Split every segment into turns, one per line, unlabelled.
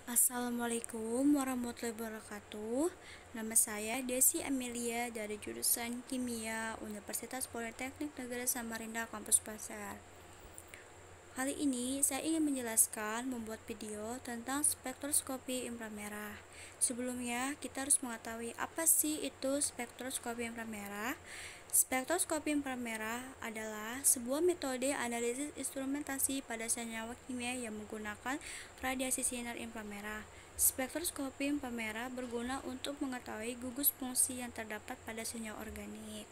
Assalamualaikum warahmatullahi wabarakatuh. Nama saya Desi Amelia dari jurusan Kimia Universitas Politeknik Negeri Samarinda Kampus Pasar. Kali ini saya ingin menjelaskan membuat video tentang spektroskopi inframerah. Sebelumnya, kita harus mengetahui apa sih itu spektroskopi inframerah. Spektroskopi inframerah adalah sebuah metode analisis instrumentasi pada senyawa kimia yang menggunakan radiasi sinar inframerah. Spektroskopi inframerah berguna untuk mengetahui gugus fungsi yang terdapat pada senyawa organik.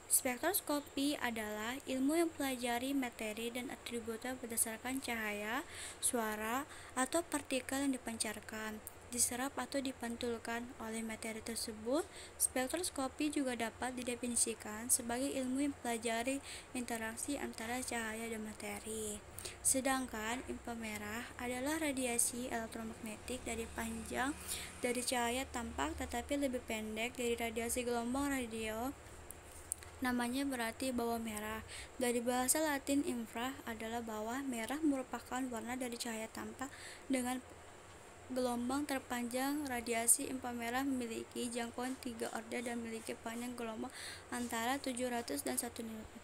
Spektroskopi adalah ilmu yang mempelajari materi dan atributnya berdasarkan cahaya, suara, atau partikel yang dipancarkan, diserap atau dipantulkan oleh materi tersebut. Spektroskopi juga dapat didefinisikan sebagai ilmu yang mempelajari interaksi antara cahaya dan materi. Sedangkan inframerah adalah radiasi elektromagnetik dari panjang dari cahaya tampak tetapi lebih pendek dari radiasi gelombang radio. Namanya berarti bawah merah. Dari bahasa Latin infra adalah bawah, merah merupakan warna dari cahaya tampak dengan gelombang terpanjang. Radiasi inframerah memiliki jangkauan 3 order dan memiliki panjang gelombang antara 700 dan 1 nm.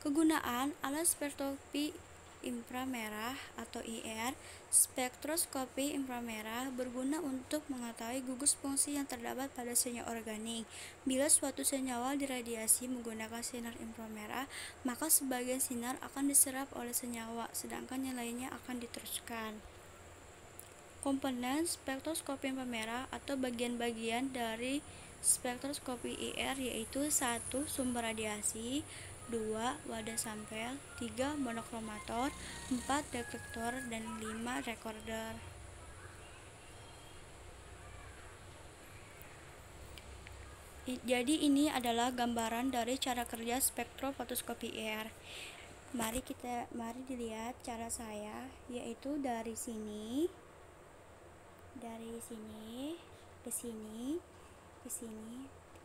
Kegunaan alat spektroskopi inframerah atau IR. Spektroskopi inframerah berguna untuk mengetahui gugus fungsi yang terdapat pada senyawa organik. Bila suatu senyawa diradiasi menggunakan sinar inframerah, maka sebagian sinar akan diserap oleh senyawa, sedangkan yang lainnya akan diteruskan. Komponen spektroskopi inframerah atau bagian-bagian dari spektroskopi IR yaitu 1. Sumber radiasi, 2. Wadah sampel, 3. Monokromator, 4. Detektor, dan 5. Recorder. Jadi ini adalah gambaran dari cara kerja spektrofotoskopi IR. Mari dilihat cara saya, yaitu dari sini ke sini,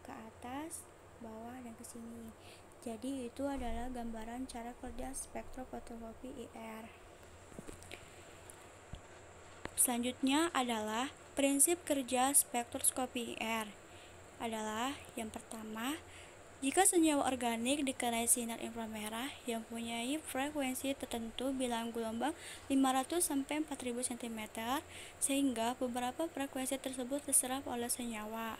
ke atas, bawah, dan ke sini. Jadi itu adalah gambaran cara kerja spektrofotoskopi IR. Selanjutnya adalah prinsip kerja spektroskopi IR. Adalah yang pertama, jika senyawa organik dikenai sinar inframerah yang mempunyai frekuensi tertentu bilang gelombang 500 sampai 4000 cm, sehingga beberapa frekuensi tersebut diserap oleh senyawa.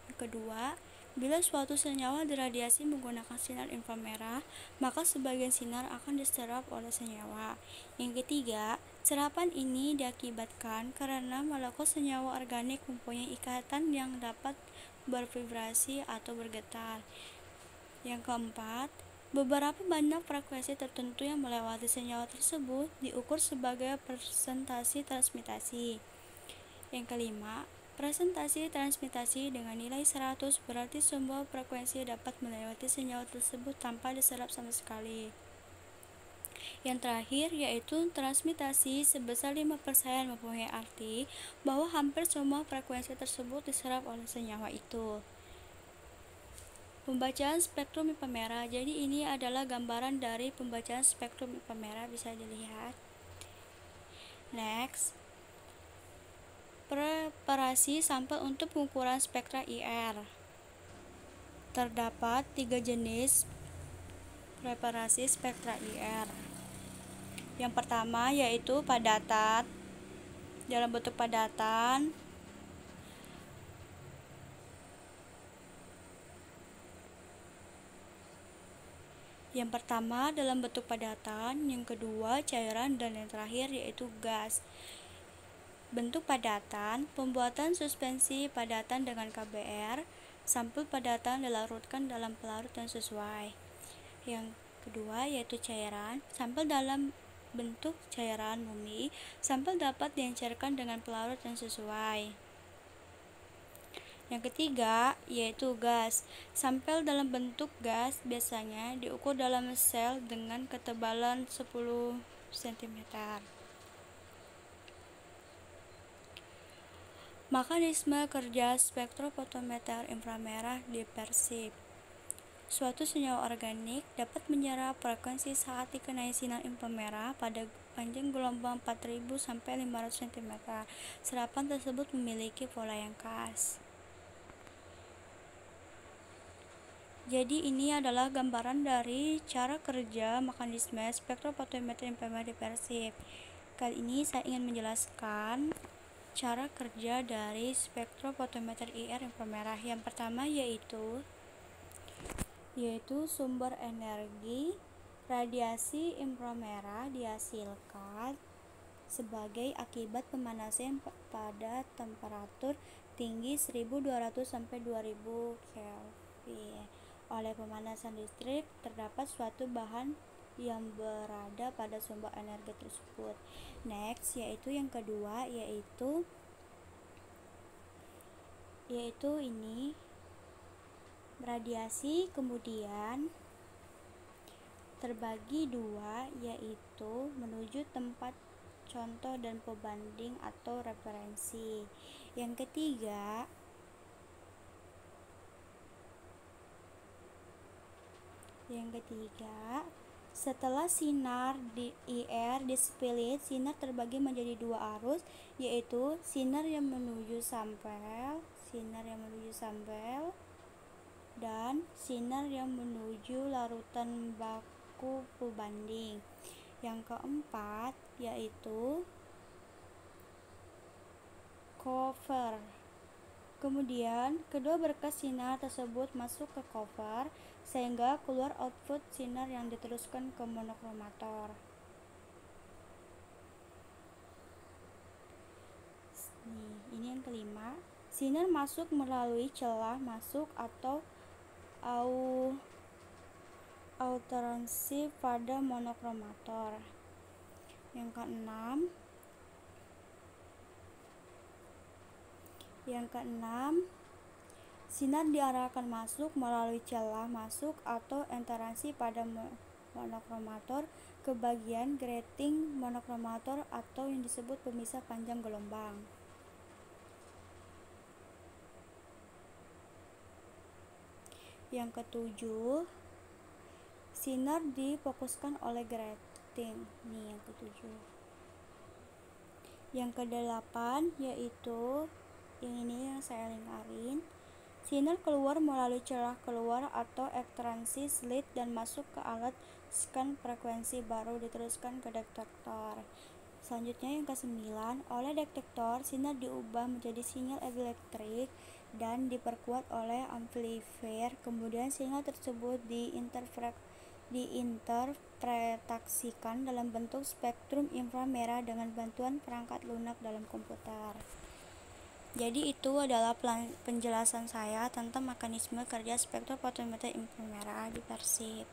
Yang kedua, bila suatu senyawa diradiasi menggunakan sinar inframerah, maka sebagian sinar akan diserap oleh senyawa. Yang ketiga, serapan ini diakibatkan karena molekul senyawa organik mempunyai ikatan yang dapat bervibrasi atau bergetar. Yang keempat, beberapa banyak frekuensi tertentu yang melewati senyawa tersebut diukur sebagai presentasi transmitasi. Yang kelima, presentasi transmitasi dengan nilai 100 berarti semua frekuensi dapat melewati senyawa tersebut tanpa diserap sama sekali. Yang terakhir yaitu transmitasi sebesar 5% mempunyai arti bahwa hampir semua frekuensi tersebut diserap oleh senyawa itu. Pembacaan spektrum inframerah. Jadi ini adalah gambaran dari pembacaan spektrum inframerah, bisa dilihat. Next, preparasi sampel untuk pengukuran spektra IR. Terdapat 3 jenis preparasi spektra IR. Yang pertama yaitu padatan, dalam bentuk padatan. Yang pertama dalam bentuk padatan, yang kedua cairan, dan yang terakhir yaitu gas. Bentuk padatan, pembuatan suspensi padatan dengan KBR, sampel padatan dilarutkan dalam pelarut yang sesuai. Yang kedua yaitu cairan, sampel dalam bentuk cairan murni, sampel dapat diencerkan dengan pelarut yang sesuai. Yang ketiga yaitu gas, sampel dalam bentuk gas biasanya diukur dalam sel dengan ketebalan 10 cm. Mekanisme kerja spektrofotometer inframerah di Persib. Suatu senyawa organik dapat menyerap frekuensi saat dikenai sinar inframerah pada panjang gelombang 4000 sampai 500 cm. Serapan tersebut memiliki pola yang khas. Jadi ini adalah gambaran dari cara kerja mekanisme spektrofotometer inframerah di Persib. Kali ini saya ingin menjelaskan cara kerja dari spektrofotometer IR inframerah. Yang pertama yaitu sumber energi radiasi inframerah dihasilkan sebagai akibat pemanasan pada temperatur tinggi 1200 sampai 2000 Kelvin. Oleh pemanasan listrik terdapat suatu bahan yang berada pada sumber energi tersebut. Next, yaitu yang kedua yaitu ini radiasi kemudian terbagi dua, yaitu menuju tempat contoh dan pembanding atau referensi. Yang ketiga setelah sinar di IR displit, sinar terbagi menjadi dua arus, yaitu sinar yang menuju sampel dan sinar yang menuju larutan baku pembanding. Yang keempat yaitu cover. Kemudian kedua berkas sinar tersebut masuk ke cover sehingga keluar output sinar yang diteruskan ke monokromator. Ini yang kelima, sinar masuk melalui celah masuk atau alternasi pada monokromator. Yang keenam, sinar diarahkan masuk melalui celah masuk atau enteransi pada monokromator ke bagian grating monokromator atau yang disebut pemisah panjang gelombang. Yang ketujuh, sinar difokuskan oleh grating. Yang ketujuh. Yang kedelapan yaitu yang ini yang saya lingkarin. Sinar keluar melalui celah keluar atau ekstransi slit dan masuk ke alat scan frekuensi baru diteruskan ke detektor. Selanjutnya yang ke-9, oleh detektor sinar diubah menjadi sinyal elektrik dan diperkuat oleh amplifier. Kemudian sinyal tersebut diinterpretasikan dalam bentuk spektrum inframerah dengan bantuan perangkat lunak dalam komputer. Jadi itu adalah penjelasan saya tentang mekanisme kerja spektrofotometer inframerah di Persib.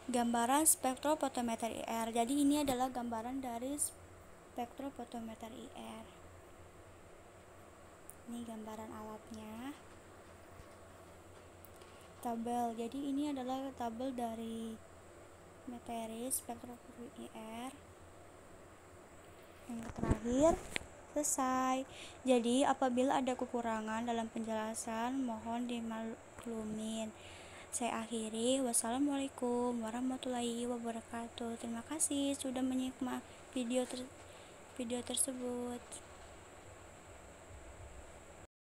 Gambaran spektrofotometer IR. Jadi ini adalah gambaran dari spektrofotometer IR. Ini gambaran alatnya. Tabel. Jadi ini adalah tabel dari materi spektrofotometer IR. Yang terakhir, selesai. Jadi apabila ada kekurangan dalam penjelasan mohon dimaklumin. Saya akhiri. Wassalamualaikum warahmatullahi wabarakatuh. Terima kasih sudah menyimak video tersebut.